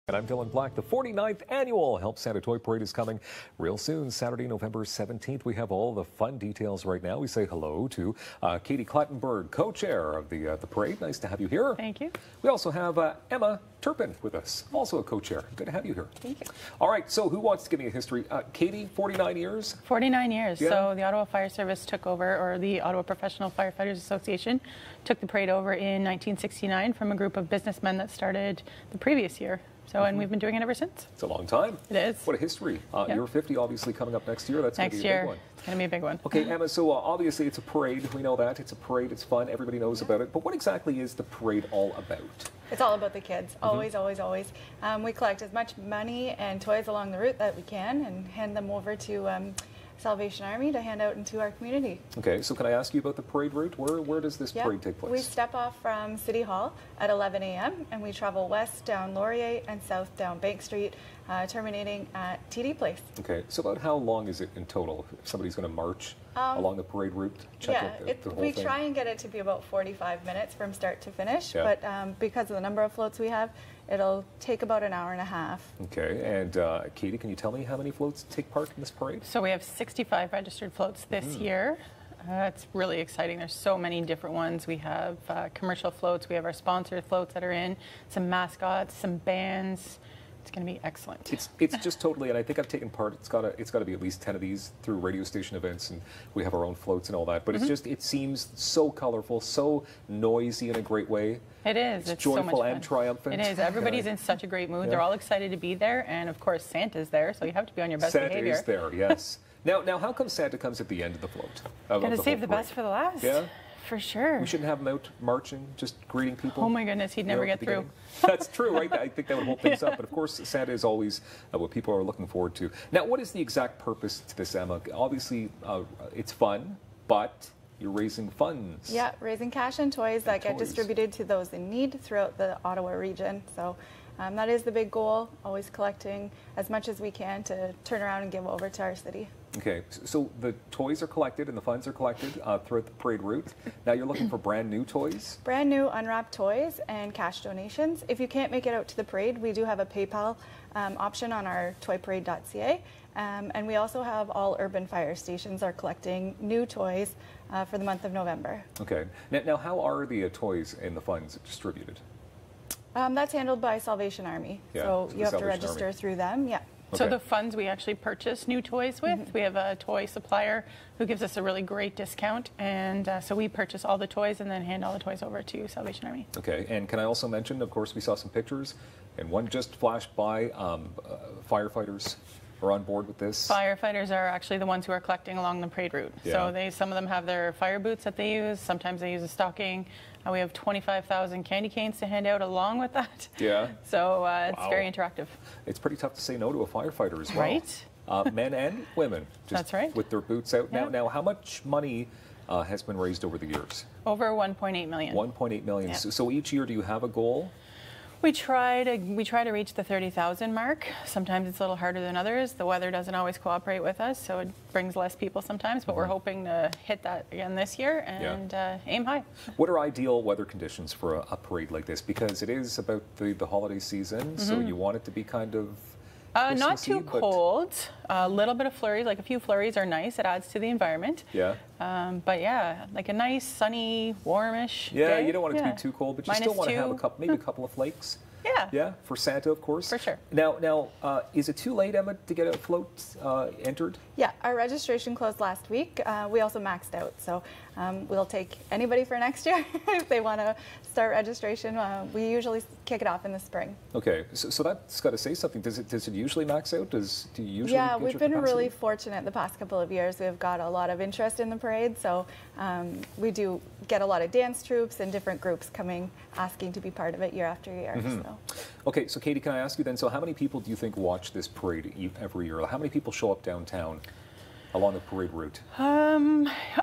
And I'm Dylan Black. The 49th annual Help Santa Toy Parade is coming real soon, Saturday, November 17th. We have all the fun details right now. We say hello to Katie Clattenburg, co-chair of the parade. Nice to have you here. Thank you. We also have Emma Turpin with us, also a co-chair. Good to have you here. Thank you. All right, so who wants to give me a history? Katie, 49 years? 49 years. Yeah. So the Ottawa Fire Service took over, or the Ottawa Professional Firefighters Association took the parade over in 1969 from a group of businessmen that started the previous year. So, and we've been doing it ever since. It's a long time. It is. What a history. Yep. You're 50, obviously, coming up next year. That's going to be a big one. It's going to be a big one. Okay, Emma, so obviously it's a parade. We know that. It's a parade. It's fun. Everybody knows about it. But what exactly is the parade all about? It's all about the kids. Always, always, always. We collect as much money and toys along the route that we can and hand them over to Salvation Army to hand out into our community. Okay, so can I ask you about the parade route? Where does this parade take place? We step off from City Hall at 11 a.m. and we travel west down Laurier and south down Bank Street, terminating at TD Place. Okay, so about how long is it in total if somebody's going to march along the parade route? Check out the whole we thing? try and get it to be about 45 minutes from start to finish, Yeah. but because of the number of floats we have, it'll take about an hour and a half. Okay, and Katie, can you tell me how many floats take part in this parade? So we have 65 registered floats this year. It's really exciting. There's so many different ones. We have commercial floats. We have our sponsored floats that are in, some mascots, some bands. It's going to be excellent. It's just totally, and I think I've taken part. It's got to be at least 10 of these through radio station events, and we have our own floats and all that. But it's just, it seems so colorful, so noisy in a great way. It is. It's joyful so much fun. and Triumphant. It is. Everybody's in such a great mood. Yeah. They're all excited to be there, and of course Santa's there, so you have to be on your best behavior. Santa is there, yes. Now, how come Santa comes at the end of the float? Got to save the best for the last. Yeah. For sure. We shouldn't have him out marching, just greeting people. Oh my goodness, he'd never get through. That's true, right? I think that would hold things up. But of course, Santa is always what people are looking forward to. Now, what is the exact purpose to this, Emma? Obviously, it's fun, but you're raising funds. Yeah, raising cash and toys that get distributed to those in need throughout the Ottawa region. So that is the big goal, always collecting as much as we can to turn around and give over to our city. Okay, so the toys are collected and the funds are collected throughout the parade route. Now you're looking for brand new toys? Brand new unwrapped toys and cash donations. If you can't make it out to the parade, we do have a PayPal option on our toyparade.ca. And we also have all urban fire stations are collecting new toys for the month of November. Okay, now how are the toys and the funds distributed? That's handled by Salvation Army. Yeah, so you have to Salvation register Army. through them. Yeah. Okay. So the funds we actually purchase new toys with. We have a toy supplier who gives us a really great discount, and so we purchase all the toys and then hand all the toys over to Salvation Army. Okay, and can I also mention, of course, we saw some pictures, and one just flashed by, firefighters are on board with this. Firefighters are actually the ones who are collecting along the parade route. Yeah. So some of them have their fire boots that they use. Sometimes they use a stocking. We have 25,000 candy canes to hand out along with that. Yeah. So it's very interactive. It's pretty tough to say no to a firefighter as well. Right. Men and women. Just That's right. With their boots out. Yeah. Now, how much money has been raised over the years? Over 1.8 million. 1.8 million. Yeah. So each year, do you have a goal? We try to reach the 30,000 mark. Sometimes it's a little harder than others. The weather doesn't always cooperate with us, so it brings less people sometimes, but we're hoping to hit that again this year and aim high. What are ideal weather conditions for a parade like this? Because it is about the holiday season, so you want it to be kind of not too cold. A little bit of flurries, like a few flurries are nice. It adds to the environment. Yeah. But yeah, like a nice, sunny, warmish Yeah, day. you don't want it to be too cold, but you still want to have maybe a couple of flakes. Yeah. Yeah, for Santa, of course. For sure. Now, is it too late, Emma, to get a float entered? Yeah, our registration closed last week. We also maxed out, so we'll take anybody for next year if they want to start registration. We usually kick it off in the spring. Okay, so that's got to say something. Does it usually max out? Do you usually? Yeah, get we've your been capacity? really fortunate the past couple of years. We've got a lot of interest in the parade, so we do get a lot of dance troupes and different groups coming asking to be part of it year after year. So. Okay, so Katie, can I ask you then, so how many people do you think watch this parade every year? How many people show up downtown along the parade route?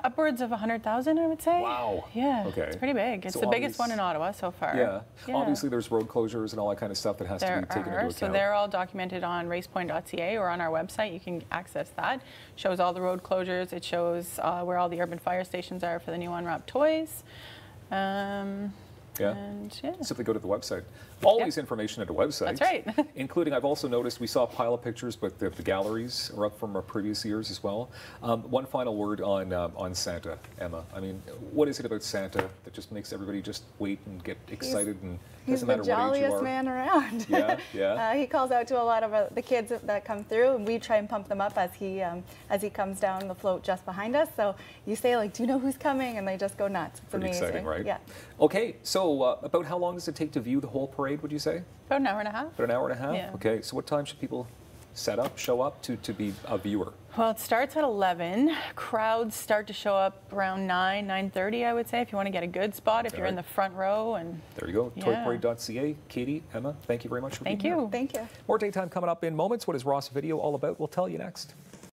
Upwards of 100,000, I would say. Wow. Yeah, okay. It's pretty big. It's So the biggest one in Ottawa so far. Yeah. Obviously there's road closures and all that kind of stuff that has to be taken into account. So they're all documented on racepoint.ca or on our website. You can access that. Shows all the road closures. It shows where all the urban fire stations are for the new unwrapped toys. Yeah. And yeah. Simply go to the website. Always information at the website. That's right. Including, I've also noticed, we saw a pile of pictures, but the galleries are up from previous years as well. One final word on Santa, Emma. I mean, what is it about Santa that just makes everybody just wait and get excited, and doesn't matter what age you are? He's the jolliest man around. Yeah, yeah. He calls out to a lot of the kids that come through, and we try and pump them up as he comes down the float just behind us. So you say, like, do you know who's coming? And they just go nuts. It's Pretty amazing. exciting, right? Yeah. Okay, so about how long does it take to view the whole parade, would you say? About an hour and a half. About an hour and a half? Yeah. Okay, so what time should people show up to be a viewer? Well, it starts at 11. Crowds start to show up around 9:30, I would say, if you want to get a good spot, if you're in the front row. And there you go, toyparade.ca. Katie, Emma, thank you very much for being here. Thank you. More Daytime coming up in moments. What is Ross Video all about? We'll tell you next.